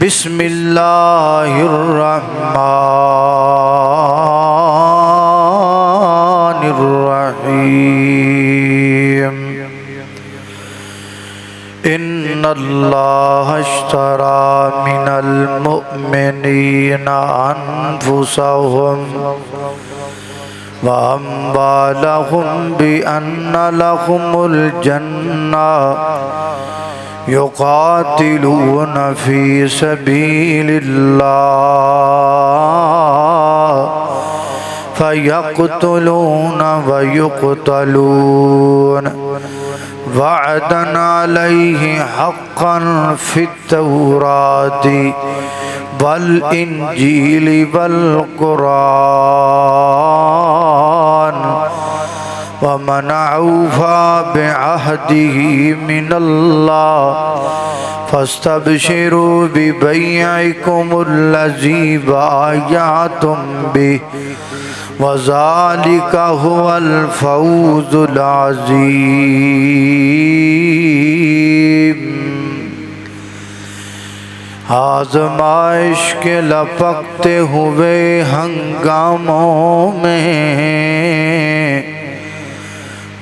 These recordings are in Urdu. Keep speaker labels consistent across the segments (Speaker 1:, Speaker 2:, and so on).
Speaker 1: بسم اللہ الرحمن الرحیم ان اللہ اشتری من المؤمنین انفسهم واموالهم بان لهم الجنہ یقاتلون فی سبیل اللہ فیقتلون ویقتلون وعدا علیہ حقا فی التوراۃ والانجیل والقرآن ومن اوفی بعہدہ من اللہ فاستبشروا ببیعکم الذی بایعتم بہ وذالک هو الفوز العظیم۔ آزمائش کے لپکتے ہوئے ہنگاموں میں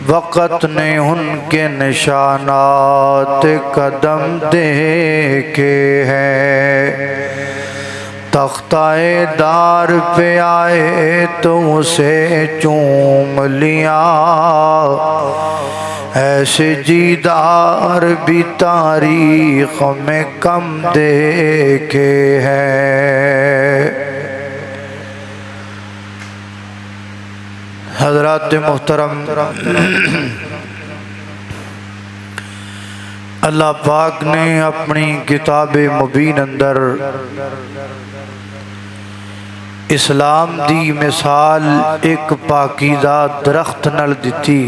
Speaker 1: وقت نے ان کے نشانات قدم دیکھے ہیں، تختہ دار پہ آئے تو اسے چوم لیا، ایسے جیدار بھی تاریخ میں کم دیکھے ہیں۔ حضرات محترم، اللہ پاک نے اپنی کتاب مبین اندر اسلام دی مثال ایک پاکیزہ درخت نال دیتی۔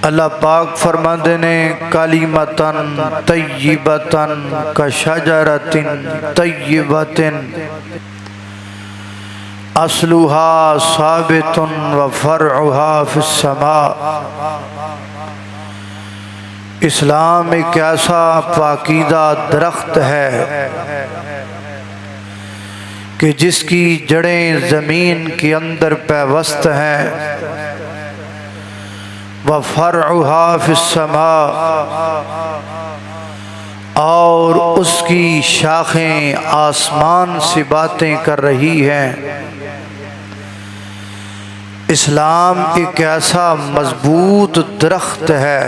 Speaker 1: اللہ پاک فرماندے نے کلمتاً طیبتاً کشجرۃ طیبۃ اصلها ثابت وفرعها فی السماء۔ اسلام ایک ایسا پاکیزہ درخت ہے کہ جس کی جڑیں زمین کے اندر پیوست ہیں، وفرعها فی السماء، اور اس کی شاخیں آسمان سے باتیں کر رہی ہیں۔ اسلام ایک ایسا مضبوط درخت ہے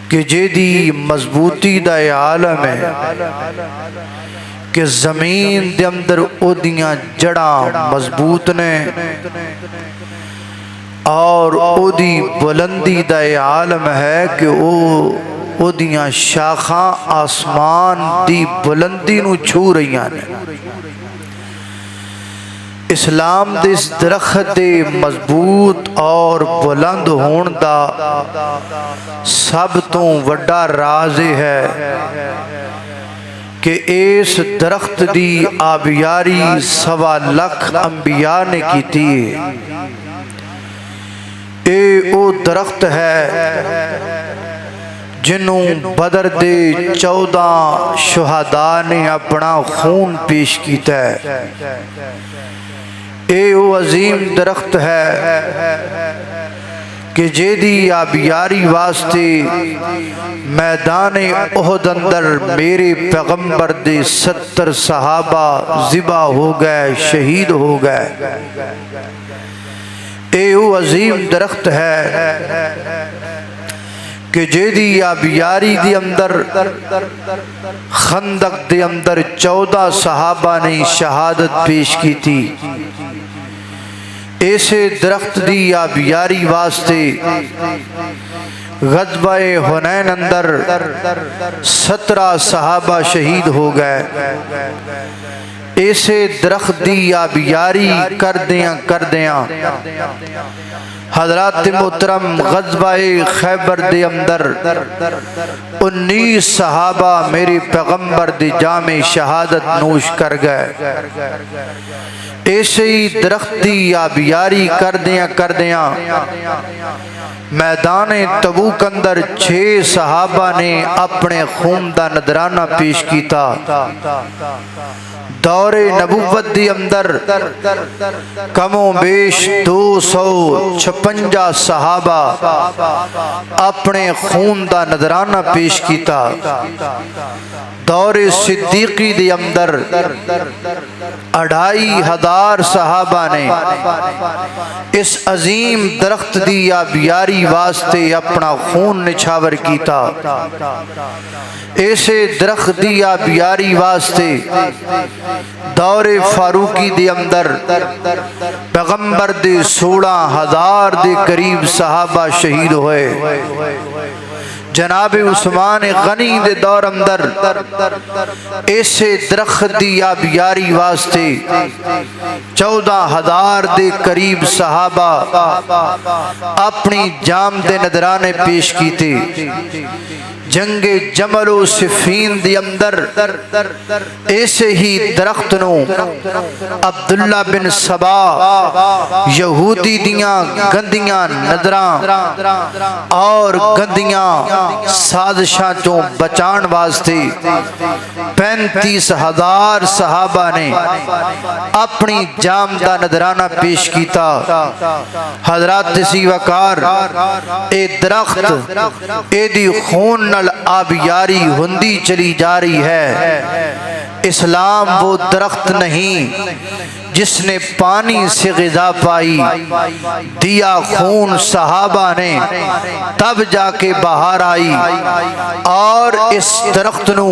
Speaker 1: کہ جیدی مضبوطی دا عالم ہے کہ زمین دے اندر او دیاں جڑاں مضبوط نے، اور او دی بلندی دا عالم ہے کہ او دیاں شاخاں آسمان دی بلندی نو چھو رہی ہیں۔ اسلام دے اس درخت دے مضبوط اور بلند ہون دا سب تو وڈا راز ہے کہ اس درخت دی آبیاری 1.25 لاکھ انبیاء نے کی تھی۔ اے او درخت ہے جنہوں بدر دے 14 شہداء نے اپنا خون پیش کیتا ہے۔ اے او عظیم درخت ہے کہ جیدی آبیاری واسطے میدان احد اندر میرے پیغمبر دے 70 صحابہ ذبح ہو گئے، شہید ہو گئے۔ اے او عظیم درخت ہے کہ جیدی آبیاری دی اندر خندق دے اندر 14 صحابہ نے شہادت پیش کی تھی۔ ایسے درخت دی آبیاری واسطے غزوہ حنین اندر 17 صحابہ شہید ہو گئے۔ ایسے درخت دی آبیاری کردیاں حضرات محترم غزوہ خیبر دے اندر 19 صحابہ میرے پیغمبر دی جام شہادت نوش کر گئے۔ ایسے ہی درخت دی آبیاری کردیاں میدان تبوک اندر 6 صحابہ نے اپنے خون دا نذرانہ پیش کیتا۔ دور نبوت دی اندر کم و بیش 256 صحابہ اپنے خون دا نذرانہ پیش کیتا۔ دور صدیقی دی اندر 2500 صحابہ نے اس عظیم درخت دی آبیاری واسطے اپنا خون نچھاور کیتا۔ ایسے درخت دی آبیاری واسطے دور فاروقی دی اندر پیغمبر دے 16,000 دے قریب صحابہ شہید ہوئے۔ جناب عثمان غنی دے دور اندر ایسے درخت دی آبیاری واسطے 14,000 دے قریب صحابہ اپنی جام دے نذرانے پیش کیتے۔ جنگ جمل و صفین دی اندر ایسے ہی درخت نو عبداللہ بن سبا یہودی دیاں گندیاں نظراں اور گندیاں سازشاں چوں بچان واسطے 35,000 صحابہ نے اپنی جام دا نذرانہ پیش کیتا۔ حضرات سی وقار اے درخت اے دی خون آبیاری ہندی چلی جا رہی ہے۔ اسلام وہ درخت نہیں جس نے پانی سے غذا پائی، دیا خون صحابہ نے تب جا کے باہر آئی، اور اس درخت نو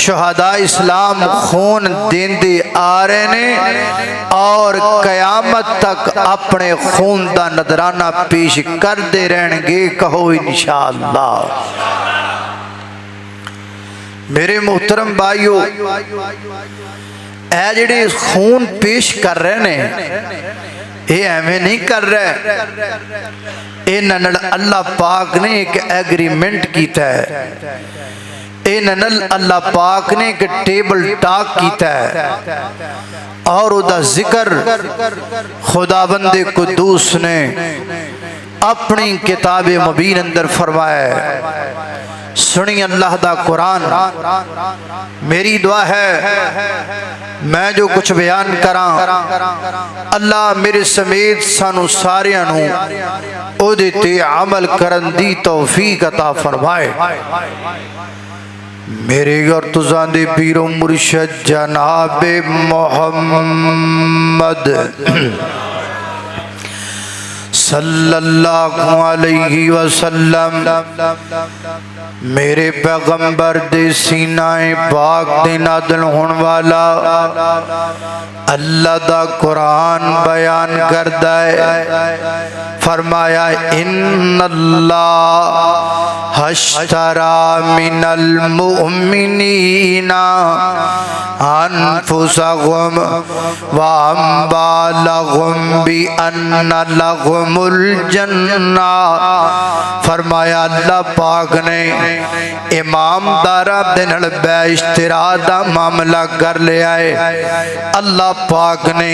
Speaker 1: شہداء اسلام خون دیندے آ رہے نے اور قیامت تک اپنے خون دا نذرانہ پیش کر دے رہن گے۔ کہو انشاءاللہ۔ میرے محترم بھائیو، اے جڑے خون پیش کر رہے ہیں اے ایویں نہیں کر رہے، انہاں اللہ پاک نے ایک ایگریمنٹ کیتا ہے، انہاں اللہ پاک نے ایک ٹیبل ٹاک کیتا ہے، اور او دا ذکر خداوند قدوس نے اپنی کتاب مبین اندر فرمایا ہے۔ سنی اللہ دا قرآن۔ میری دعا ہے میں جو کچھ بیان کراں اللہ میرے سمیت سانو ساریاں نو او دیتے عمل کرن دی توفیق عطا فرمائے۔ میرے اور تزان دے پیر و مرشد جناب محمد صلی اللہ علیہ وسلم، میرے پیغمبر دے سینہ پاک دے نازل ہون والا اللہ دا قرآن بیان کردہ ہے۔ فرمایا ان اللہ اشترى من المؤمنین انفسهم واموالهم بان لهم الجنہ۔ فرمایا اللہ پاک نے امام دارہ دنل بے اشتراء دا معاملہ کر لے آئے۔ اللہ پاک نے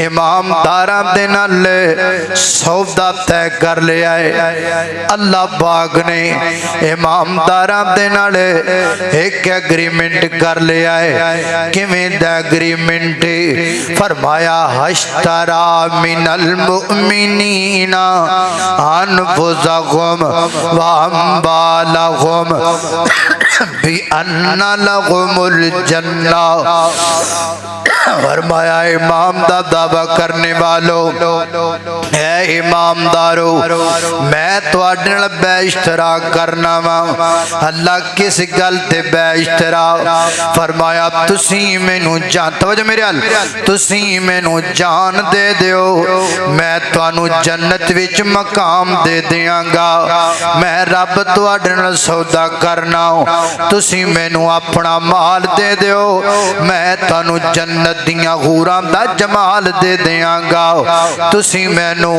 Speaker 1: امام دارہ دنل سودا طے کر لے آئے۔ اللہ پاک نے امام دارہ دنل ایک ایگریمنٹ کر لے آئے۔ کیویں دا ایگریمنٹ؟ فرمایا اشترى من المؤمنین انفسهم واموالهم بأن لهم الجنہ۔ فرمایا امام دا دعویٰ کرنے والوں، اے امام دارو میں تو اڈنل بے اشتراک کرنا وا۔ اللہ کس گل تے بے اشتراک؟ فرمایا تسی مینوں جان، توجہ میرے حال، تسی مینوں جان دے دیو میں توانوں جنت وچ مقام دے دیاں گا۔ میں رب تو اڈنل سودا کرنا، تسی مینوں اپنا مال دے دیو میں توانوں جنت دیاں حوراں دا جمال دے دیاں گا۔ تسی مینوں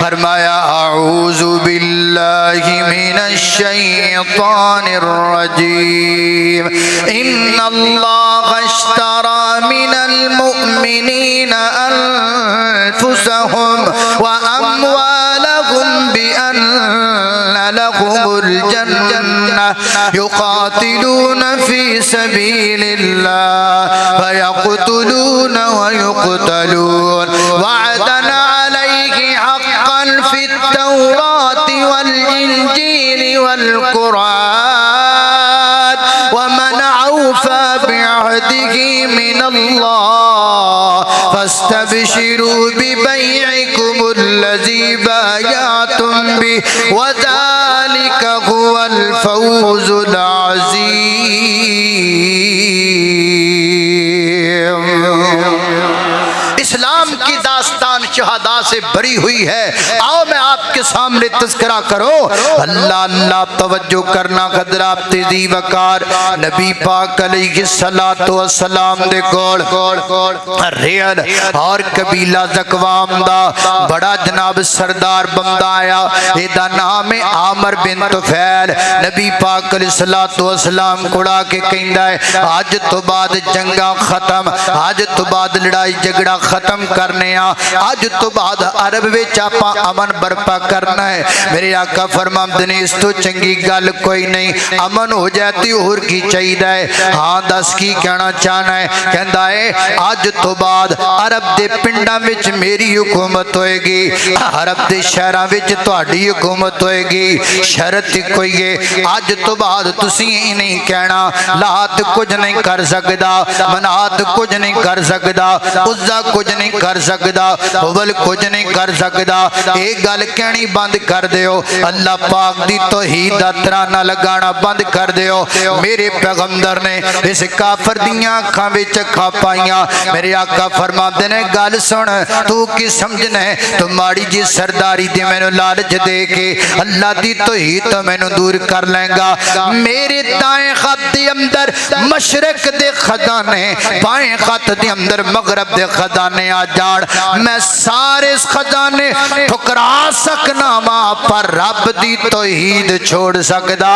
Speaker 1: فرمایا اعوذ باللہ من الشیطان الرجیم ان اللہ اشترى من المؤمنین انفسهم واموالهم بان لهم الجنة يقاتلون في سبيل الله فيقتلون ويقتلون وعدا عليه حقا في التوراة والإنجيل والقرآن ومن أوفى بعهده من الله فاستبشروا ببيعكم الذي بايعتم به وذلك هو الفوز العظيم۔ اسلام کی داستان شہداء سے بری ہوئی ہے۔ آؤ میں آپ کے سامنے تذکرہ کرو۔ اللہ اللہ توجہ کرنا قدرات تیزی وقار نبی پاک علیہ السلام دے کول ریل اور قبیلہ زکوام دا بڑا جناب سردار بندہ آیا، ایدہ نام عامر بن طفیل۔ نبی پاک علیہ السلام کوڑا کے کہندہ ہے آج تو بعد جنگا ختم، آج تو بعد لڑائی جگڑا ختم کرنے آج تو بعد عرب وچ آپا امن برپا کرنا ہے۔ میرے آقا فرماندے نے اس تو چنگی گل کوئی نہیں، امن ہو جاتی اور کی چاہیے ہے؟ ہاں دس کی کہنا چاہنا ہے؟ کہندا ہے آج تو بعد عرب دے پنڈاں وچ میری حکومت ہوئے گی، عرب دے شہراں وچ تہاڈی حکومت ہوئے گی۔ شرط کوئی ہے آج تو بعد تسی نہیں کہنا لات کچھ نہیں کر سکدا، منات کچھ نہیں کر سکدا، عزا کچھ نہیں کر سکدا، حبل کچھ نہیں کر سکدا۔ ایک گل کہنی بند کر دیو، اللہ پاک دی توحید دا ترانہ لگانا بند کر دیو۔ میرے پیغمبر نے اس کافر دیاں اکھاں وچ اکھاں پائیاں۔ میرے آقا فرماندے نے گل سن تو کی سمجھنا ہے؟ تو ماڑی جی سرداری دی مینوں لالچ دے کے اللہ دی توحید تو مینوں دور کر لیں گا۔ میرے دائیں خط دے اندر مشرق دے خزانے، بائیں خط دے اندر مغرب دے خزانے آ جان، میں سارے خزانے ٹھکرا سکنا ماں پر رب دی توحید چھوڑ سکدا۔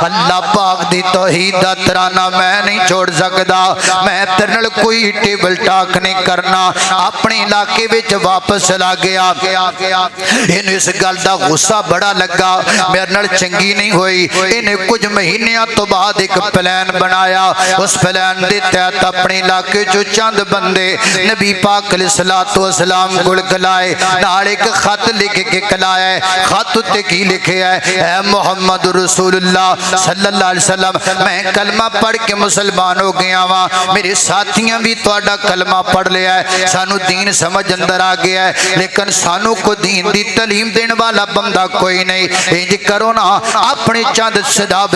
Speaker 1: اللہ پاک دی توحید دا ترانہ میں نہیں چھوڑ سکدا۔ میں ترنل کوئی ٹیبل ٹاک نہیں کرنا، اپنے علاقے وچ واپس چلا گیا۔ انہوں اس گل دا غصہ بڑا لگا، میرے نال چنگی نہیں ہوئی۔ انہیں کچھ مہینیاں تو بعد ایک پلان بنایا، اس پلان دے تحت اپنے علاقے جو چند بندے نبی پاک علیہ السلام کو کلائے، نال ایک خط لکھ کے کلایا ہے۔ خط تے کی لکھے ہے؟ اے محمد رسول اللہ صلی اللہ علیہ وسلم، میں کلمہ پڑھ کے مسلمان ہو گیا ہاں، میرے ساتھیاں بھی تہاڈا کلمہ پڑھ لیا ہے، سانو دین سمجھ اندر آ گیا ہے، لیکن سانو کو دین دی تعلیم دین والا بندہ کوئی نہیں۔ انج کرو نا اپنے چند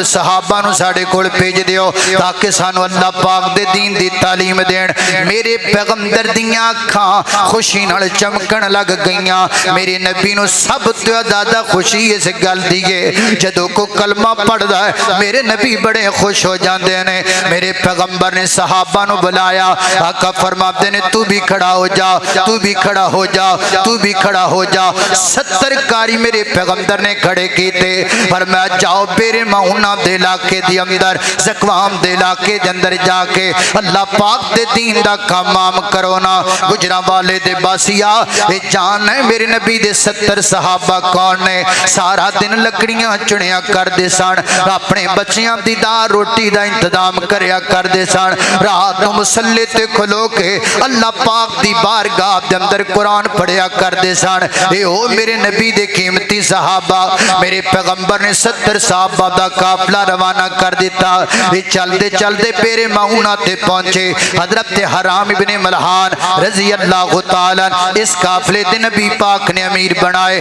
Speaker 1: صحابہ نو ساڈے کول بھیج دیو تاکہ سانو اللہ پاک دے دین دی تعلیم دین۔ میرے پیغمبر دیاں اکھاں خوشی نال چمکن لگ گئیاں۔ میرے نبی نو سب تو زیادہ خوشی اس گل دی ہے جدوں کو کلمہ پڑھدا ہے میرے نبی بڑے خوش ہو جاندے نے۔ میرے پیغمبر نے صحابہ نو بلایا، آقا فرماتے نے تو بھی کھڑا ہو جا، تو بھی کھڑا ہو جا، تو بھی کھڑا ہو جا۔ 70 کاری میرے پیغمبر نے کھڑے کیتے، فرمایا جاؤ میرے معونہ دے علاقے دی اندر، زکوام دے علاقے دے اندر جا کے اللہ پاک دے دین دا کام عام کرو نا۔ گجراں والے دے باسیا اے جان ہے میرے نبی دے 70 صحابہ کون نے؟ سارا دن لکڑیاں چنیا کر دے سن، اپنے بچیاں دی دار روٹی دا انتظام کریا کر دے سن، رات نو مصلی تے کھلو کے اللہ پاک دی بارگاہ دے اندر قرآن پڑھیا کر دے سن۔ اے او میرے نبی دے قیمتی صحابہ، میرے پیغمبر نے 70 صحابہ دا قافلہ روانہ کر دیتا۔ یہ چلدے چلدے پیرے معونہ تے پہنچے، حضرت حرام ابن ملحان رضی اللہ تعالیٰ اس قافلے دے نبی پاک نے امیر بنائے۔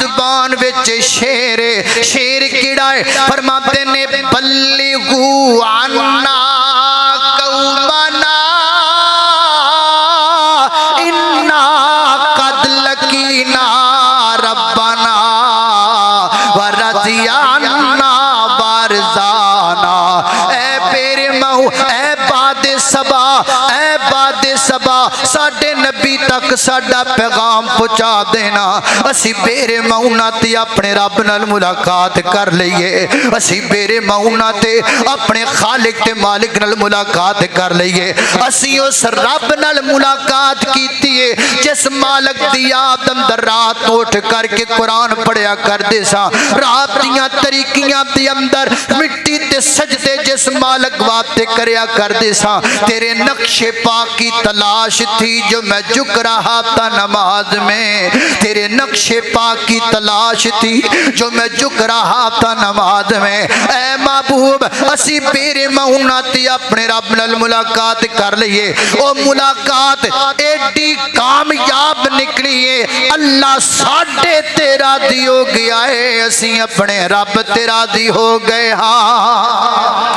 Speaker 1: زبان وچ شیر شیر کیڑا ہے فرماتے نے بلغو عنا قومنا انا قد لقینا ربنا ورضی عنا بارزانا اے پیر مہو اے باد سبا اے باد سبا ساڈے نبی تک ساڈا پیغام پہنچا دینا اسی بیرے مونا تے اپنے رب نال ملاقات کر لئیے اسی بیرے مونا تے اپنے خالق تے مالک نال ملاقات کر لئیے اسی اس رب نال ملاقات کیتی ہے جس مالک دی یاد اندر رات اٹھ کر کے قرآن پڑھیا کر دے سا رات دیاں طریقیاں دی اندر مٹی تے سجدے جس مالک واتے کریا کر دے سا تیرے نقش پاک کی تلاش تھی جو میں جھک رہا تھا نماز میں تیرے نقش پاک کی تلاش تھی جو میں جھک رہا تھا نماز میں اے محبوب اسی پیرے مہوناتی اپنے رب نال ملاقات کر لئیے او ملاقات ایڈی کامیاب نکلی ہے اللہ ساڑھے تیرا دی ہو گیا ہے اسی اپنے رب تیرا دی ہو گئے ہاں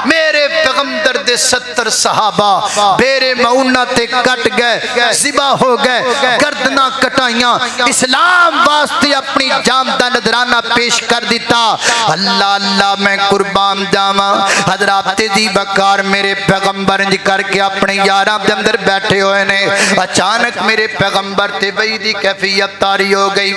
Speaker 1: میرے پیغمبر دے 70 صحابہ بیرے معونہ تے کٹ گئے ذبح ہو گئے گردنہ کٹائیاں اسلام واسطے اپنی جامدہ نظرانہ پیش کر دیتا اللہ اللہ میں قربان جاواں حضرات دی بکار میرے پیغمبر انج کر کے اپنے یاراں دے اندر بیٹھے ہوئے نے اچانک میرے پیغمبر تے وہی دی کیفیت تاری ہو گئی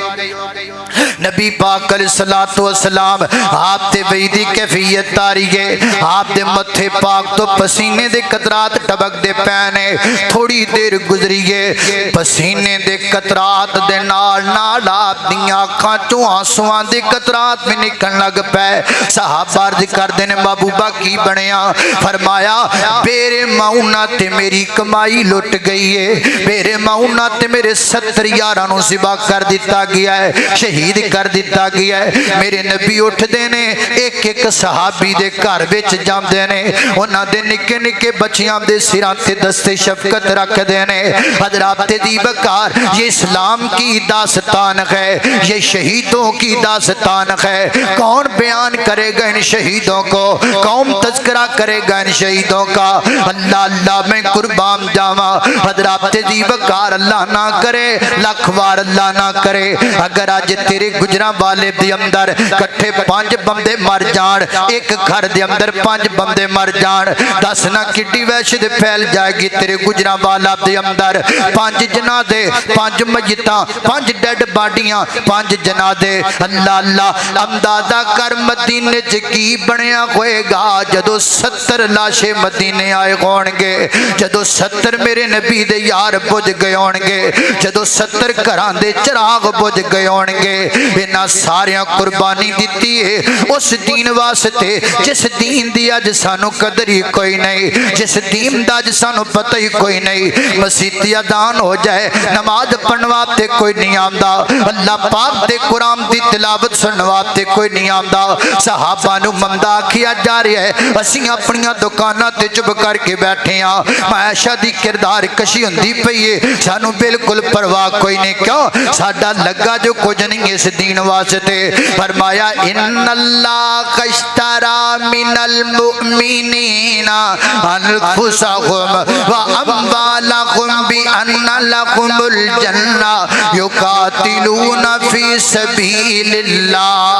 Speaker 1: نبی پاک علیہ السلام آپ تے وہی دی کیفیت تاری ہے آپ دے متھے پاک تو پسینے دے قطرات ٹبک دے پینے تھوڑی دیر گزریے پسینے دے قطرات دے نال نال آپ دیاں آنکھاں چوں آنسواں دے قطرات میں نکلن لگ پے صحابہ عرض کر دینے محبوبہ کی بنیا فرمایا میرے معونہ تے میری کمائی لٹ گئی ہے میرے معونہ تے میرے 70 یارانوں ذبح کر دیتا گیا ہے شہید کر دیتا گیا ہے میرے نبی اٹھ دینے ایک ایک صحابی دے گھر وچ جام دینے انہاں دے نکے نکے بچیاں دے سراں تے دستے شفقت رکھ دینے حضرات دی بکار یہ اسلام کی داستان ہے یہ شہیدوں کی داستان ہے کون بیان کرے گا ان شہیدوں کو کون تذکرہ کرے گا ان شہیدوں کا اللہ اللہ میں قربان جاواں حضرات دی بکار اللہ نہ کرے لاکھ وار اللہ نہ کرے اگر آج تیرے گجراں والے دی اندر کٹھے 5 بندے مر جان ایک گھر دے اندر 5 بندے مر جان دس نہ کٹی وحشت پھیل جائے گی تیرے گجراں والا دے اندر 5 جنازے 5 میتاں 5 ڈیڈ باڈیاں 5 جنازے اللہ اللہ اندازہ کر مدینے چ کی بنیا ہوئے گا جدو 70 لاشیں مدینے آئے ہون گے جدو 70 میرے نبی دے یار بجھ گئے ہون گے جدو 70 گھراں دے چراغ بجھ گئے ہون گے انہاں ساریاں قربانی دیتی ہے اس دین واسطے جس دین دی اج سانو قدر ہی کوئی نہیں جس دین دا اج سانو پتہ ہی کوئی نہیں مسیتی اذان ہو جائے نماز پڑھواتے کوئی نہیں آمدا اللہ پاک دے قرآن دی تلاوت سنواتے کوئی نہیں آمدا صحابہ نو ممدا کیا جا رہا ہے اسی اپنیاں دکاناں تے چپ کر کے بیٹھے ہاں معاشہ دی کردار کشی ہوندی پئی ہے سانو بالکل پرواہ کوئی نہیں کیوں ساڈا لگا جو کچھ نہیں اس دین واسطے فرمایا ان اللہ اشترى من المؤمنین انفسهم واموالهم بان لهم الجنہ یقاتلون فی سبیل اللہ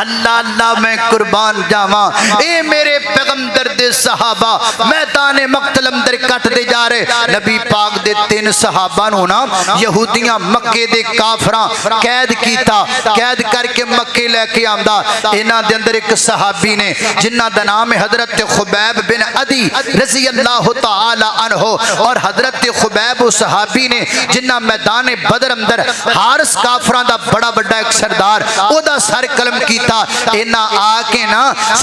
Speaker 1: اللہ اللہ میں قربان جاواں اے میرے پیغمبر دے صحابہ میدان مقتل اندر کٹ دے جا رہے نبی پاک دے 3 صحابہ نو نا یہودیاں مکے دے کافراں قید کیتا قید کر کے مکے لے کے آندا انہاں دے اندر ایک صحابی نے جنہ دا نام حضرت خبیب بن عدی رضی اللہ تعالی عنہ اور حضرت خبیب صحابی نے جنہ میدان بدر اندر حارس کافراں دا بڑا بڑا ایک سردار او دا سر قلم کیتا انہاں آ کے نا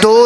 Speaker 1: 2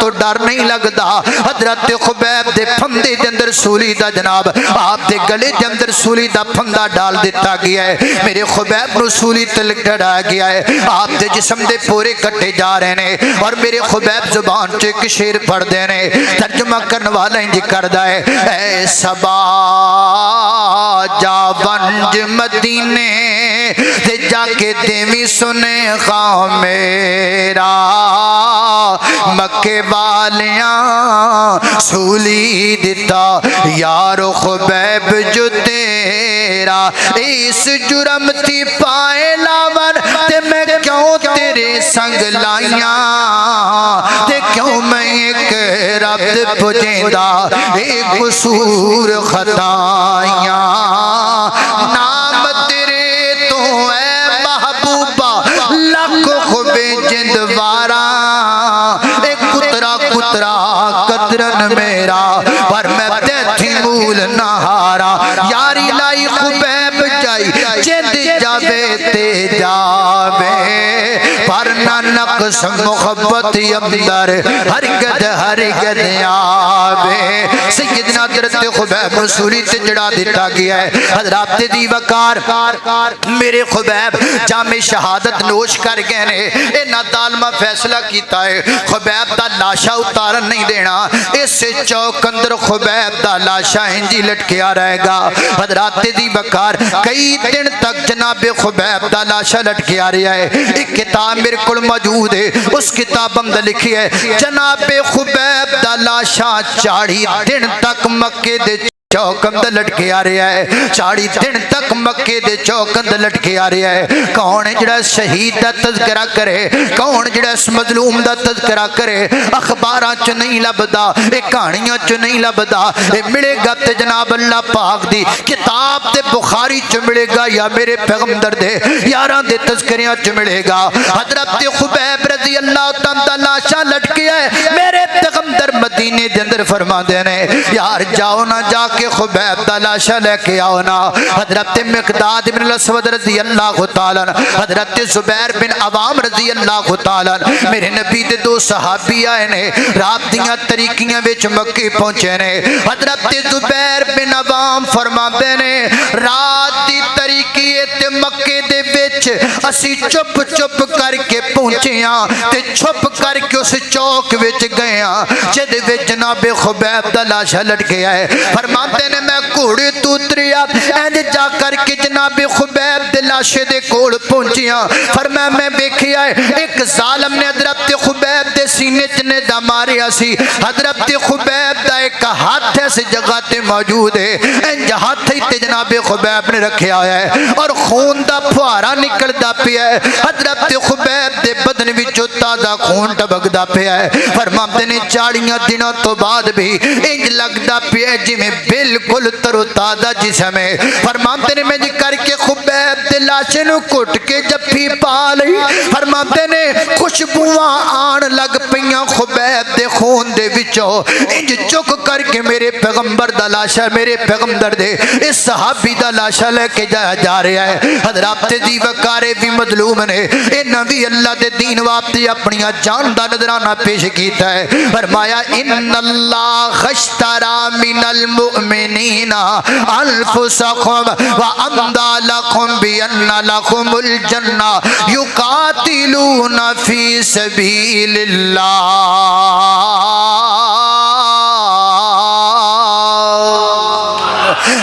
Speaker 1: تو ڈر نہیں لگدا. حضرت خبیب دے پھندے دے اندر سولی دا جناب آپ دے گلے دے اندر سولی دا پھندا ڈال دیتا گیا ہے. میرے خبیب نو سولی تے لٹڑایا گیا ہے. آپ دے جسم دے پورے کٹے جا رہے نے اور میرے خبیب زبان چ ایک شعر پڑھ دے نے. ترجمہ کرنے والا انج کردا ہے اے صبا جا ونج مدینے تے جا کے دیویں سنے خواہ میرا مکے والیاں سولی دیتا یارو خبیب جو تیرا اس جرم تھی پائے لاور تے میں کیوں تیرے سنگ لائیاں تے کیوں میں ایک رب پجیندہ ایک قصور خطائیاں نام تیرے تو اے محبوبہ لکھ خوبے جندوارا ایک کترا کترا قدرن میرا پر میں تیتھی مول نہارا یاری لائی خبیب جائی جند جاوے تے جاوے پر نہ نقص محبت اندر ہرگد ہرگد آوے. سیدنا حضرت خبیب رسولی تے جڑا دیتا گیا ہے. حضرات دی وقار میرے خبیب جام شہادت نوش کر گئے نے. انہاں عالمہ فیصلہ کیتا ہے خبیب دا لاشا اتارن نہیں دینا. اس چوک اندر خبیب دا لاشا ہنجی لٹکیا رہے گا. حضرات دی وقار کئی دن تک جناب خبیب دا لاشا لٹکیا رہا ہے. ایک کتاب میرے کل موجود ہے اس کتاب اندر لکھی ہے جناب خبیب دا لاشا 40 دن تک مکے دے چوک اندر لٹکے آ رہا ہے. 40 دن تک مکے دے چوک اندر لٹکے آ رہا ہے. کون جڑا شہید دا تذکرہ کرے کون جڑا اس مظلوم دا تذکرہ کرے اخباراں چ نہیں لبدا ایک کہانیاں چ نہیں لبدا. اے ملے گا تے جناب اللہ پاک دی کتاب تے بخاری چ ملے گا یا میرے پیغمبر دے یاراں دے تذکریاں چ ملے گا. حضرت خبیب رضی اللہ تعالی لاشا لٹکے ہے. میرے پیغمبر مدینے دے اندر فرماندے نے یار جاؤ نہ جا کے خبیب دا لاشا لے کے آؤ نا. حضرت مقداد بن الاسود رضی اللہ تعالی حضرت زبیر بن عوام رضی اللہ تعالی میرے نبی دے 2 صحابی آئے نے رات دیاں طریقیاں وچ مکے پہنچے نے. حضرت زبیر بن عوام فرماندے نے رات دی طریقی تے مکے دے وچ اسی چپ چپ کر کے پہنچے ہاں تے چھپ کر کے اس چوک وچ گئے ہاں جدے وچ جناب خبیب دا لاشا لٹ گیا ہے. فرماتے نے میں گھوڑے تو اتریا اینج جا کر کے جناب خبیب دے لاشے دے کول پہنچیا. فرمایا میں دیکھیا ہے ایک ظالم نے حضرت خبیب دے سینے چ نیزہ ماریا سی. حضرت خبیب دا ایک ہاتھ اس جگہ تے موجود ہے. انج ہاتھ تے جناب خبیب نے رکھیا ہوا ہے اور خون دا پھوارا نکلدا پیا ہے. حضرت خبیب دے بدن وچوں تازہ خون ٹبکدا پیا ہے. فرماتے نے 40 دنوں تو بعد بھی انج لگدا پیا جی میں بالکل تر و تازہ جسم ہے. فرماتے نے میں جی کر کے خبیب دے لاشے نو کٹ کے جفی پا لئی. فرماتے نے خوشبواں آن لگ پیاں خبیب دے خون دے وچوں. انج چک کر کے میرے پیغمبر دا لاشا میرے پیغمبر دے اس صحابی دا لاشا لے کے جا رہا ہے. حضرات دی وقارے بھی مظلوم نے انہاں بھی اللہ دے دین واسطے اپنی جان دا نذرانہ پیش کیتا ہے. فرمایا ان اللہ اشترى من المؤمنین انفسهم واموالهم بان لهم الجنہ یقاتلون فی سبیل اللہ.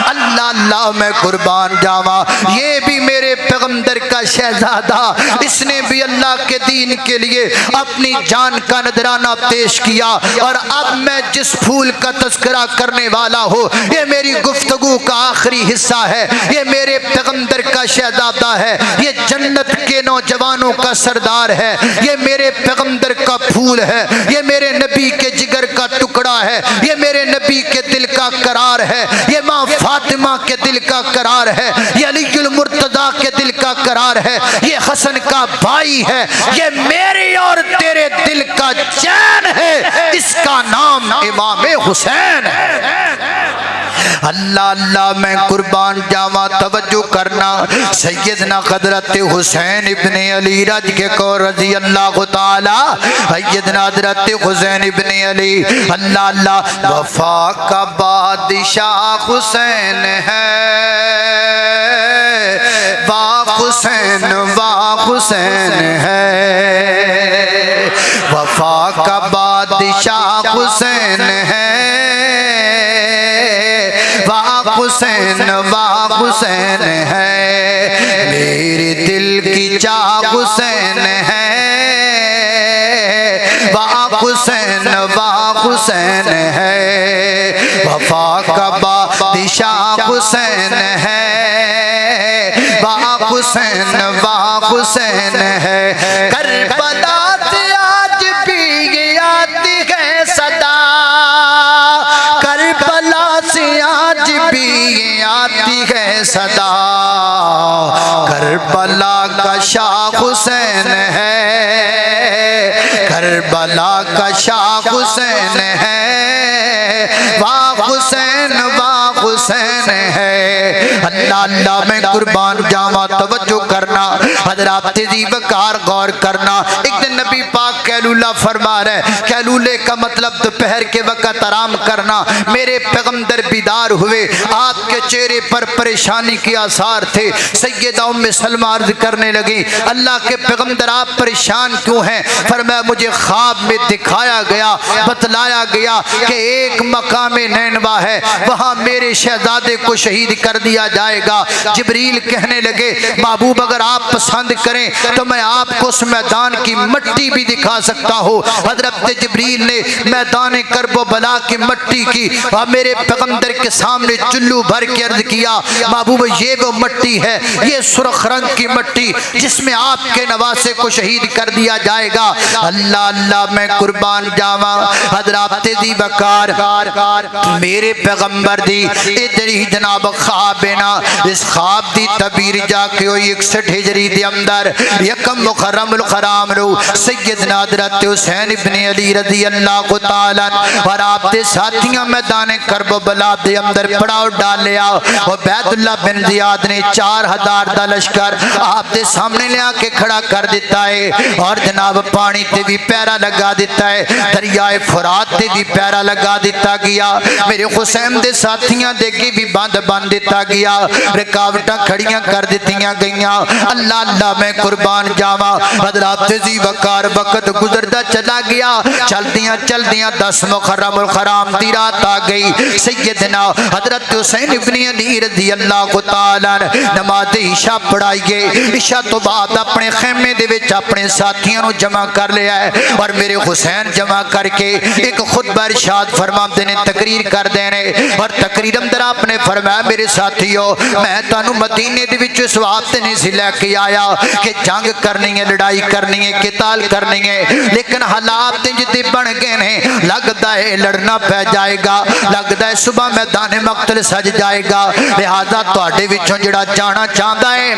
Speaker 1: اللہ اللہ میں قربان جاواں یہ بھی میرے پیغمبر کا شہزادہ اس نے بھی اللہ کے دین کے لیے اپنی جان کا نذرانہ پیش کیا. اور اب میں جس پھول کا تذکرہ کرنے والا ہوں یہ میری گفتگو کا آخری حصہ ہے. یہ میرے پیغمبر کا شہزادہ ہے. یہ جنت کے نوجوانوں کا سردار ہے. یہ میرے پیغمبر کا پھول ہے. یہ میرے نبی کے جگر کا ٹکڑا ہے. یہ میرے نبی کے دل کا قرار ہے. یہ ماں فاطمہ کے دل کا قرار ہے. یہ علی المرتضیٰ کے دل کا قرار ہے. یہ حسن کا بھائی ہے. یہ میری اور تیرے دل کا چین ہے. اس کا نام امام حسین ہے. اللہ اللہ میں قربان جاواں توجہ کرنا سیدنا حضرت حسین ابن علی رض کے کو رضی اللہ تعالی سیدنا حضرت حسین ابن علی اللہ اللہ وفا کا بادشاہ حسین ہے واہ حسین ہے وفا کا بادشاہ حسین ہے واہ حسین ہے میرے دل کی چاہ حسین ہے واہ حسین ہے وفا کا بادشاہ حسین ہے واہ حسین ہے کربلا سے آج بھی آتی ہے صدا کربلا سے آج بھی آتی ہے صدا کربلا کا شاہ حسین ہے کربلا کا شاہ حسین ہے واہ حسین ہے اللہ اللہ میں قربان جاواں توجہ کرنا حضرات تیزی وقار غور کرنا ایک دن نبی پاک کیلولہ فرما رہے کیلولے کا مطلب دوپہر کے وقت آرام کرنا میرے پیغمبر بیدار ہوئے آپ کے چہرے پر پریشانی کے آثار تھے سیدہ ام سلمہ عرض کرنے لگی اللہ کے پیغمبر آپ پریشان کیوں ہیں فرمایا مجھے خواب میں دکھایا گیا بتلایا گیا کہ ایک مقام نینوا ہے وہاں میرے شہزادے کو شہید کر دیا جائے گا جبریل کہنے لگے محبوب اگر آپ پسند کریں تو میں آپ کو اس میدان کی مٹی بھی دکھا سکتا ہوں حضرت جبریل نے میدان کرب و بلا کی مٹی کی اور میرے پیغمبر کے سامنے چلو بھر کے عرض کیا محبوب یہ وہ مٹی ہے یہ سرخ رنگ کی مٹی جس میں آپ کے نواسے کو شہید کر دیا جائے گا اللہ اللہ میں قربان جاواں حضرات تیزی وقار میرے پیغمبر دی ادھری جناب خواب نا اس خواب دی تعبیر جا کے ہوئی 61 ہجری دے اندر یکم محرم الحرام رو سیدنا حضرت حسین ابن علی رضی اللہ تعالی اور آپ دے ساتھیاں میدان کرب و بلا دے اندر پڑاؤ ڈالیا اور عبید اللہ بن زیاد نے 4000 دا لشکر آپ دے سامنے لے آ کے کھڑا کر دیتا ہے اور جناب پانی تے بھی پیرا لگا دیتا ہے دریائے فرات تے بھی پیرا لگا دیتا گیا میرے حسین دے ساتھیاں دے کے بھی باندھ دیتا گیا رکاوٹاں کھڑیاں کر دیتیاں گئیاں اللہ اللہ میں قربان جاواں حضرات تیزی وقار وقت گزردا چلا گیا چل دیاں 10 محرم الحرام دی رات آ گئی سیدنا حضرت حسین ابن علی رضی اللہ تعالی نماز عشاء پڑھائی گئی عشاء تو بعد اپنے خیمے دے وچ اپنے ساتھیاں نو جمع کر لیا ہے اور میرے حسین جمع کر کے ایک خطبہ ارشاد فرماندے نے تقریر کر دینے اور تقریر اندر آپ نے فرمایا میرے ساتھیو میں تانوں مدینے دے وچ اس واسطے نہیں سی لے کے آیا کہ جنگ کرنی ہے لڑائی کرنی ہے قتال کرنی ہے لیکن حالات جدی بن گئے نے لگتا ہے لڑنا پہ جائے گا لگتا ہے صبح میدان مقتل سج جائے گا لہذا تواڈے وچوں جڑا جانا چاہندا ہے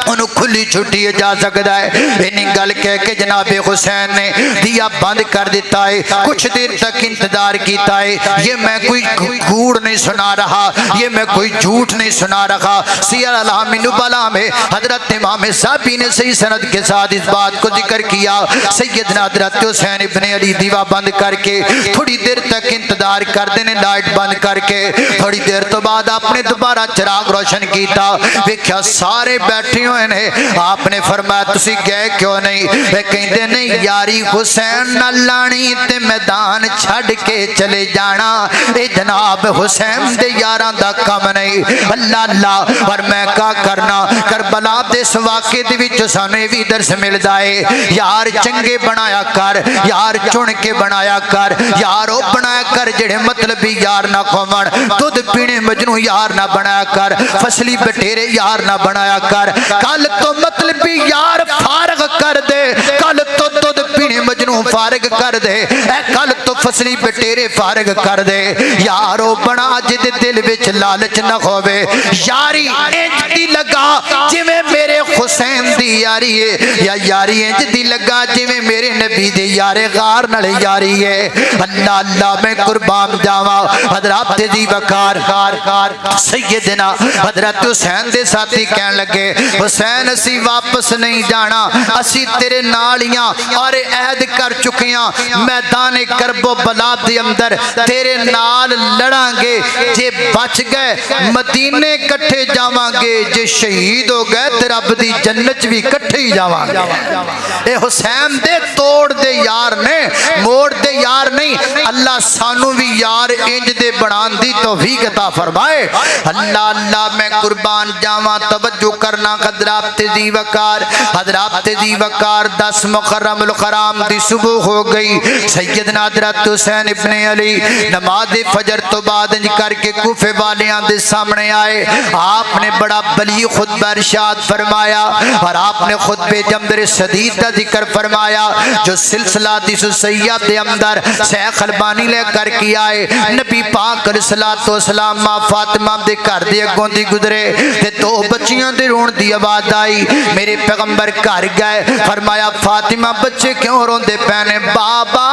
Speaker 1: انہوں کھلی چھٹی جا سکتا ہے انہی گل کہہ کے جناب حسین نے دیا بند کر دیتا ہے کچھ دیر تک انتظار کیتا ہے یہ میں کوئی گوڑ نہیں سنا رہا یہ میں کوئی جھوٹ نہیں سنا رہا سیر العام نبلا میں حضرت امام صاحبی نے صحیح سند کے ساتھ اس بات کو ذکر کیا سیدنا حضرت حسین ابن علی دیوا بند کر کے تھوڑی دیر تک انتظار کر دینے لائٹ بند کر کے تھوڑی دیر تو بعد آپ نے دوبارہ چراغ روشن کیتا ویکھیا سارے بیٹھے ہوئے نے آپ نے فرمایا تسی گئے کیوں نہیں وہ کہندے نہیں یاری حسین نہ لانی تے میدان چھڑ کے چلے جانا اے جناب حسین دے یاراں دا کم نہیں اللہ اللہ اور میں کا کرنا کربلا دے اس واقعے دے وچ سانے بھی درس ملدا ہے یار چنگے بنایا کر یار چن کے بنایا کر یارو بنایا کر جڑے مطلبی یار نہ کھوون دودھ پینے مجنوں یار نہ بنایا کر فصلی بٹیرے یار نہ بنایا کر کل تو مطلبی یار فارغ کر دے کل تو دودھ پینے مجنوں فارغ کر دے اے کل تو فصلی بٹیرے فارغ کر دے یارو بنا جد دل وچ لالچ نہ ہووے یاری انج دی لگا جویں میرے حسین دی یاری ہے، یا یاری انج دی لگا جویں میرے نبی دی یار غار نال یاری ہے۔ اللہ اللہ میں قربان جاواں، حضرات دی وقار سیدنا حضرت حسین دے ساتھی کہن لگے حسین اسی واپس نہیں جانا، اسی تیرے نالیاں اور عہد کر چکیاں، میدان کرب و بلا دے اندر تیرے نال لڑاں گے، جے بچ گئے مدینے کٹھے جاواں گے، جے شہید ہو گئے تے رب دی جنت بھی کٹھے ہی جاواں گے۔ اے حسین دے توڑ دے یار نے، موڑ دے یار نہیں، اللہ سانو بھی یار انج دے بنان دی توفیق عطا فرمائے۔ اللہ اللہ میں قربان جاواں، توجہ کرنا حضرات دی وقار، حضرات دی وقار 10 محرم الحرام دی صبح ہو گئی۔ سیدنا حضرت حسین ابن علی نماز فجر تو بعد انج کر کے کوفے والیاں دے سامنے آئے، آپ نے بڑا بلی خطبہ ارشاد فرمایا، اور آپ نے خطبے جمدر صدید کا ذکر فرمایا جو سلسلہ حدیث صحیحہ دے اندر شیخ البانی لے کر کے آئے۔ نبی پاک علیہ السلام ماں فاطمہ دے گھر دے اگوں دی گزرے تے 2 بچیاں دے رون دی آواز آئی، میرے پیغمبر گھر گئے، فرمایا فاطمہ بچے کیوں روندے پینے؟ بابا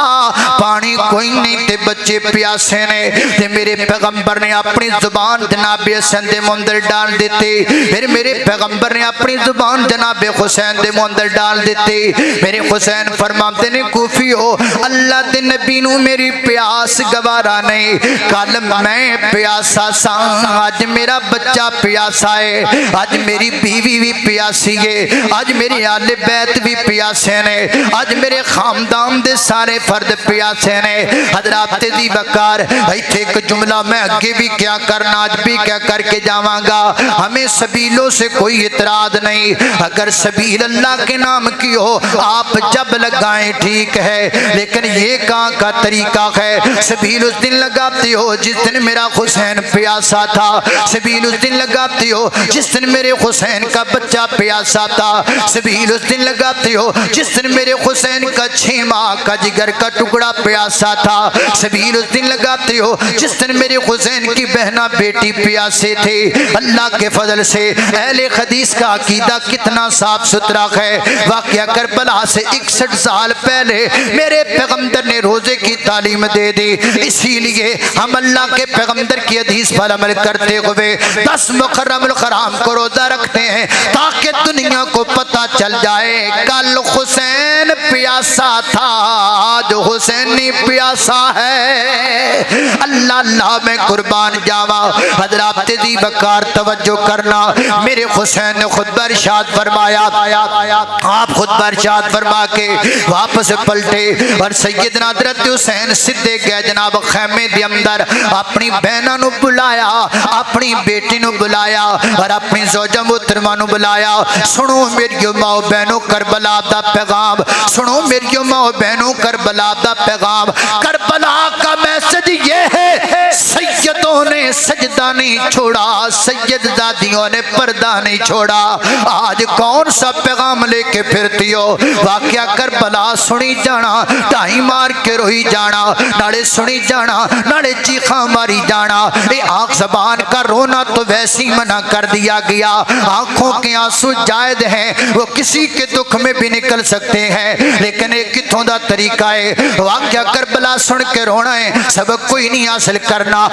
Speaker 1: پانی کوئی نہیں تے بچے پیاسے نے، تے میرے پیغمبر نے اپنی زبان جناب حسین دے مندر ڈال دیتی، پھر میرے پیغمبر نے اپنی زبان جناب حسین دے مندر ڈال دیتی۔ میرے حسین فرماتے نے کوفی ہو، اللہ دے نبی نو میری پیاس گوارا نہیں، کل میں پیاسا سا، آج میرا بچہ پیاسا ہے، آج میری بیوی بھی پیاسی ہے، آج میری آل بیت بھی پیاسے نے، آج میرے خاندان دے سارے فرد پیاسے نے۔ حضرات دی وقار ایتھے ایک جملہ میں اگے بھی کیا کرنا آج بھی کیا کر کے جاواں گا، ہمیں سبیلوں سے کوئی اعتراض نہیں، اگر سبیل اللہ کے نام کی ہو آپ جب لگائیں ٹھیک ہے، لیکن یہ کہاں کا طریقہ ہے؟ سبیل اس دن لگاتی ہو جس دن میرا حسین پیاسا تھا، سبیل اس دن لگاتی ہو جس دن میرے حسین کا بچہ پیاسا تھا، سبیل اس دن لگاتی ہو جس دن میرے حسین کا 6 ماہ کا جگر کا ٹکڑا پیاسا تھا، سبیل اس دن لگاتی ہو جس دن میرے حسین کی بہنہ بیٹی پیاسے تھے۔ اللہ کے فضل سے اہل حدیث کا عقیدہ کتنا صاف ستھرا ہے۔ واقعہ کربلا سے 61 سال پہلے میرے پیغمبر نے روزے کی تعلیم دے دی، اسی لیے ہم اللہ کے پیغمبر کی حدیث پر عمل کرتے ہوئے 10 محرم الحرام کو روزہ رکھتے ہیں تاکہ دنیا کو پتہ چل جائے کل حسین پیاسا تھا جو حسینی پیاسا ہے۔ اللہ اللہ میں قربان جاواں، حضرات دی وقار توجہ کرنا، میرے حسین نے خطبہ ارشاد فرمایا، آپ خطبہ ارشاد فرما کے واپس پلٹے اور سیدنا حضرت حسین سدھے گئے جناب خیمے دے اندر، اپنی بہنوں نو بلایا، اپنی بیٹی نو بلایا اور اپنی زوجہ محترمہ نو بلایا۔ سنو میری ماں بہنوں کربلا دا پیغام، سنو میری ماں بہنوں کربلا دا پیغام، کربلا کا میسج یہ ہے سیدوں نے سجدہ نہیں چھوڑا، سید زادیوں نے پردہ نہیں چھوڑا، آج کون سا پیغام لے کے پھرتی ہو؟ واقعہ کربلا سنی جانا، ٹائی مار کے روئی جانا، ناڑے سنی جانا، ناڑے چیخاں ماری جانا۔ اے آنکھ زبان کا رونا تو ویسی منع کر دیا گیا، آنکھوں کے آنسو جائز ہیں، وہ کسی کے دکھ میں بھی نکل سکتے ہیں، لیکن ایک کتوں دا طریقہ ہے واقعہ کربلا سن کے رونا ہے، سبق کوئی نہیں حاصل کرنا۔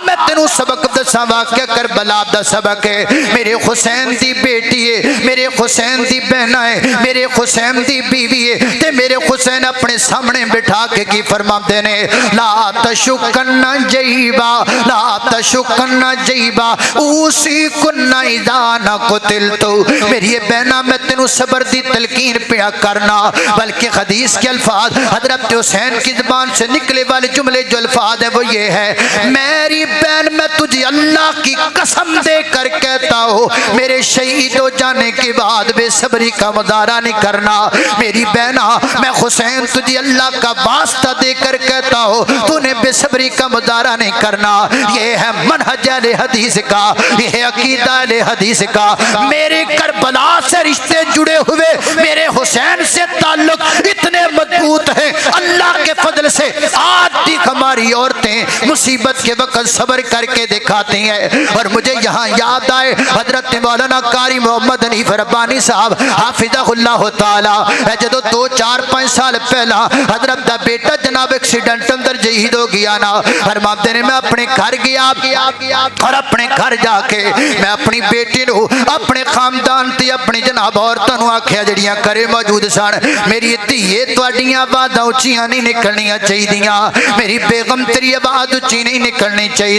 Speaker 1: میں تینوں سبق دسا، واقعہ کربلا دا سبق ہے، میرے حسین دی بیٹی ہے، میرے حسین دی بہن ہے، میرے حسین دی بیوی ہے، تے میرے حسین اپنے سامنے بٹھا کے کی فرماتے نے، لا تشکن جیبا لا تشکن جیبا اوسی کن اذا نہ قتلتو۔ میری بہنہ میں تینوں صبر دی تلقین پیا کرنا، بلکہ حدیث کے الفاظ حضرت حسین کی زبان سے نکلے والے جملے جو الفاظ ہیں وہ یہ ہے، میری بہن میں تجھے اللہ کی قسم دے کر کہتا ہوں میرے شہید ہو جانے کے بعد بے صبری کا مظاہرہ نہیں کرنا۔ میری بہنہ میں حسین تجھے اللہ کا واسطہ دے کر کہتا ہوں تو نے بے صبری کا مظاہرہ نہیں کرنا۔ یہ ہے منہج اہل حدیث کا، یہ ہے عقیدہ اہل حدیث کا۔ میرے کربلا سے رشتے جڑے ہوئے، میرے حسین سے تعلق اتنے مضبوط ہیں اللہ کے فضل سے آج بھی ہماری عورتیں مصیبت کے وقت صبر کر کے دکھاتی ہیں. اور مجھے یہاں یاد آئے حضرت مولانا قاری محمد حنیف ربانی صاحب حافظہ اللہ تعالی جدو 2-4-5 سال پہلا حضرت دا بیٹا جناب ایکسیڈنٹ اندر شہید ہو گیا نا, فرماتے نے میں اپنے گھر گیا اور اپنے گھر جا کے میں اپنی بیٹی نو اپنے خاندان تے اپنی جناب عورتاں نو آکھیا جڑیاں کرے موجود سن میری دھیے تواڈیاں آوازاں اچھیاں نہیں نکلنیاں چاہیدیاں, میری بیگم تیری آواز اچھی نہیں نکلنی چاہیے.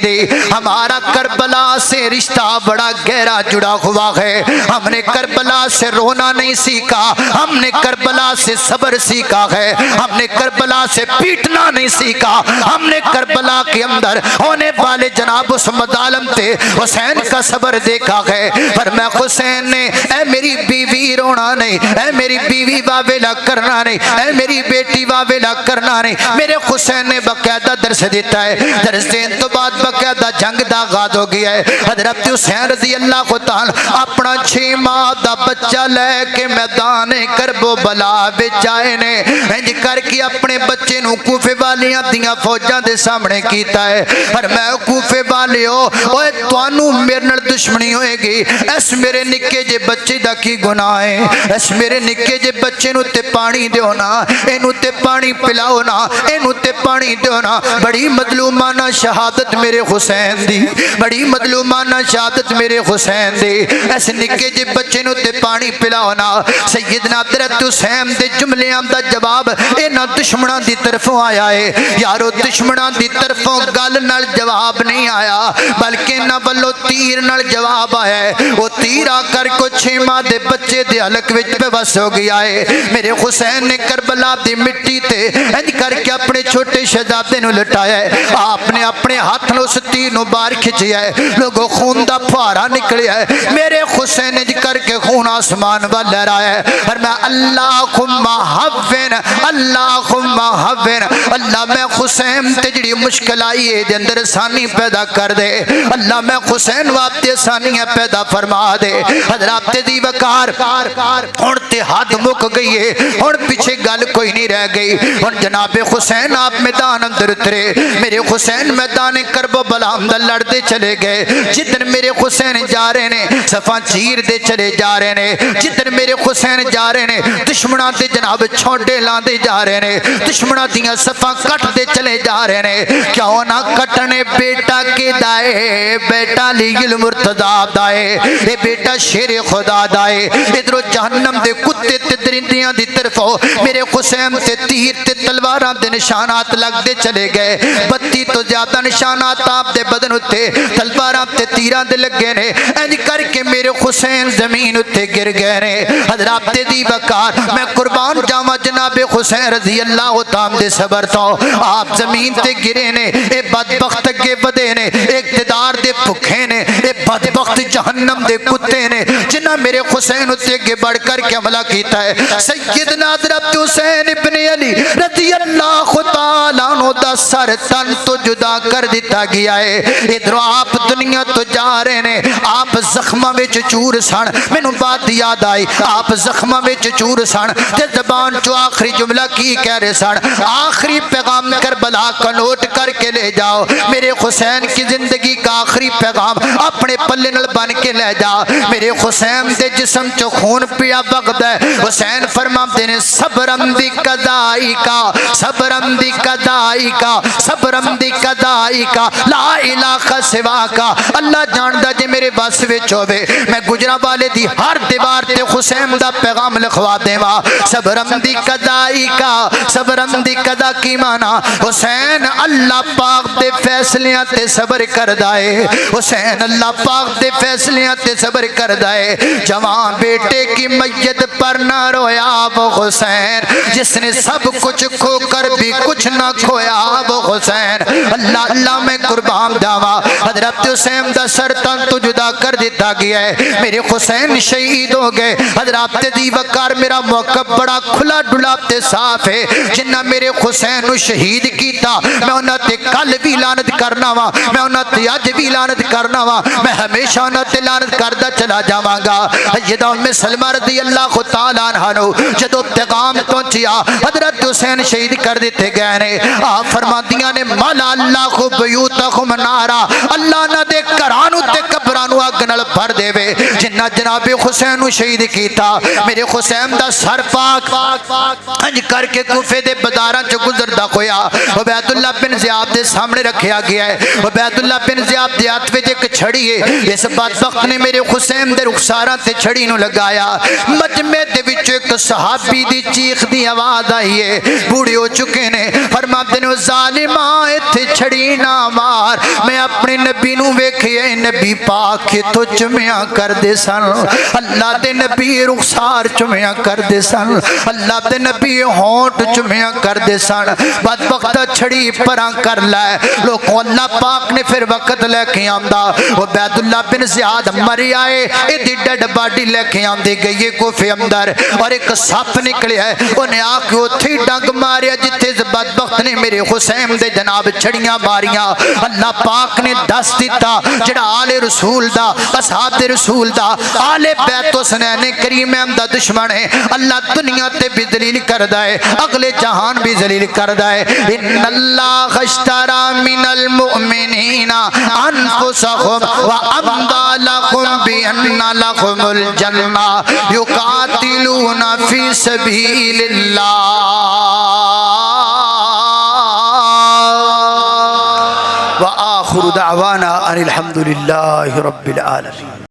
Speaker 1: ہمارا کربلا سے رشتہ بڑا گہرا جڑا ہوا ہے. ہم نے کربلا سے رونا نہیں سیکھا, ہم نے کربلا سے صبر سیکھا ہے, ہم نے کربلا سے پیٹنا نہیں سیکھا, ہم نے کربلا کے اندر ہونے والے جناب اس مظالم تے حسین کا صبر دیکھا ہے. پر میں حسین نے اے میری بیوی رونا نہیں, اے میری بیوی واویلا کرنا نہیں, اے میری بیٹی واویلا کرنا نہیں. میرے حسین نے باقاعدہ درس دیتا ہے, درس دین تو بعد باقاعدہ جنگ دا آغاز ہو گیا ہے. حضرت حسین رضی اللہ تعالی اپنا 6 ماہ دا بچہ لے کے میدان کربلا وچ آئے نے, انج کر کے اپنے بچے نو کوفے والیاں دیاں فوجاں دے سامنے کیتا ہے. پر میں کوفے والیو اوے تانوں میرے نال دشمنی ہوئے گی, اس میرے نکے جے بچے دا کی گناہ ہے, اس میرے نکے جے بچے نو تے پانی دیو نا, اینو تے پانی پلاؤ نا, اینو تے پانی دیو نا. بڑی مظلومانہ شہادت میرے حسین دی, بڑی مظلومانہ شہادت میرے حسین دی. اس نکے جے بچے نو تے پانی پلاؤ نا. سیدنا حضرت حسین دے جملیاں دا جواب انہاں دشمناں دی طرفوں آیا ہے. یارو دشمناں دی طرفوں گل نال جواب نہیں آیا بلکہ انہاں والوں تیر نال جواب آیا ہے. وہ تیر آ کر کو 6 ماہ دے بچے دے حلق وچ پہ وس ہو گیا ہے. میرے حسین نے کربلا دی مٹی تے انج کر کے اپنے چھوٹے شہزادے نو لٹایا ہے. آپ نے اپنے ہاتھ نو اس تیر نو باہر کھچیا ہے, لوگوں خون دا پھوارا نکلیا ہے. میرے حسین انج کر کے خون آسمان وال لہرایا ہے. اور میں اللہم حفن اللہم حفن, اللہ میں حسین تے جڑی مشکل آئی ہے دے اندر آسانی پیدا کر دے, اللہ میں حسین واسطے آسانیاں پیدا فرما دے. حضرات دی وقار ہن تے حد مک گئی ہے, ہن پیچھے گل کوئی نہیں رہ گئی. ہن جناب حسین آپ میدان اندر اترے, میرے حسین میدان کربلا اندر لڑتے چلے گئے. جدھر میرے حسین جا رہے نے صفاں چیر دے چلے جا رہے نے, جدھر میرے حسین جا رہے نے دشمناں تے جناب چھوڑے لاندے جا رہے نے, دشمناں دیاں صفاں کٹ دے چلے جا رہے نے. کیوں نہ کٹنے بیٹا کے دائے, بیٹا علی المرتضیٰ دائے, اے بیٹا شیر خدا دائے. ادھر جہنم دے کتے تے درندیاں دی طرفوں میرے حسین تے تیر تے تلواراں دے نشانات لگ دے چلے گئے. 32 تو زیادہ نشانات آپ دے بدن اتے تلواراں تے تیراں دے لگے نے. انج کر کے میرے حسین زمین اتے گر گئے نے. حضرات دی وقار میں قربان جاواں جناب حسین رضی اللہ تعالی دے صبر تو آپ زمین تے گرے نے. اے بدبخت اگے ودے نے, اقتدار دے بھکھے نے, اے بدبخت جہنم دے کتے نے جنہاں میرے حسین اتے اگے بڑھ کر کے حملہ کیتا ہے. سیدنا حضرت حسین ابن علی رضی اللہ تعالیٰ عنہ دا سر تن تو جدا کر دیتا گیا ہے. ادھر آپ دنیا تو جا رہے نے, آپ زخمہ وچ چور سن. مینوں بات یاد آئی, آپ زخمہ وچ چور سن تے زبان چو آخری جملہ کی کہہ رہے سن, آخری پیغام کربلا کا نوٹ کر کے لے جاؤ, میرے حسین کی زندگی کا آخری پیغام اپنے پلے نل بن کے لے جا. میرے حسین دے جسم چو خون پیا وقت ہے. حسین فرماتے نے صبرم دی قضائی کا, صبرم دی قضائی کا, صبرم دی قضائی کا, لا الہ سوا کا. اللہ جاندا جے میرے بس وچ ہوے میں گجرا والے دی ہر دیوار تے حسین دا پیغام لکھوا دیواں. صبرم دی قضائی کا, صبرم دی قضا کی معنی حسین اللہ پاک دے فیصلیاں تے صبر کردا ہے. حسین اللہ پاک دے فیصلیاں تے صبر کردا ہے. جوان بیٹے کی میت پر نہ رویا وہ حسین جس نے سب کچھ کھو کر بھی کچھ نہ کھویا ہویا وہ حسین اللہ اللہ میں قربان جاوا حضرت حسین دا سر تن تو جدا کر دیتا گیا ہے میرے حسین شہید ہو گئے حضرت دی وقار میرا موقف بڑا کھلا ڈلا تے صاف ہے جنہ میرے حسین نو شہید کیتا میں انہاں تے کل بھی لعنت کرنا وا میں انہاں تے اج بھی لعنت کرنا وا میں ہمیشہ انہاں تے لعنت کردا چلا جاواں گا سیدہ ام سلمہ رضی اللہ تعالی عنہا نو جدوں پیغام پہنچیا حضرت حسین شہید کر دیتے گئے نے آپ فرماندیاں نے مالا اللہ کو بیوتکم نارا اللہ نہ دے گھرانوں تے قبرانوں اگ نال بھر دے وے جنہ جناب حسین نو شہید کیتا میرے حسین دا سر پاک انج کر کے کوفے دے بازاراں چ گزردا ہویا عبید اللہ بن زیاد دے سامنے رکھیا گیا ہے عبید اللہ بن زیاد دے ہاتھ وچ ایک چھڑی ہے اس بدبخت نے میرے حسین دے رخساراں تے چھڑی نو لگایا مجمع دے وچ ایک صحابی دی چیخ دی آواز آئی ہے بوڑھے ہو چکے نے فرماتے نے ظالماں ایتھے چھڑی نہ مار میں اپنے نبی نو ویکھیا نبی پاک تو چمیاں کر دے سن اللہ دے نبی رخسار چمیاں کر دے سن اللہ دے نبی ہونٹ چمیاں کر دے سن بدبخت چھڑی پراں کر لائے لوگوں اللہ پاک نے پھر وقت لے کے آمدا عبید اللہ بن زیاد مری آئے ایدی ڈیڈ باڈی لے کے آمدے گئی کوفے اندر اور ایک سپ نکلے ہے انہیں آکے اتھی ڈنگ ماریا جتے بدبخت نے میرے حسین دے جناب چھڑیاں ماریاں اللہ پاک نے دس دیتا جڑا آل رسول دا اصحاب رسول دا آل بیت و سنین کریم دا دشمن ہے اللہ دنیا تے بھی ذلیل کردہ ہے اگلے جہان بھی ذلیل کردہ ہے ان اللہ اشترى من المؤمنین انفسهم واموالهم بان لهم الجنہ یقاتلون فی سبیل اللہ وآخر دعوانا ان الحمد للہ رب العالمین.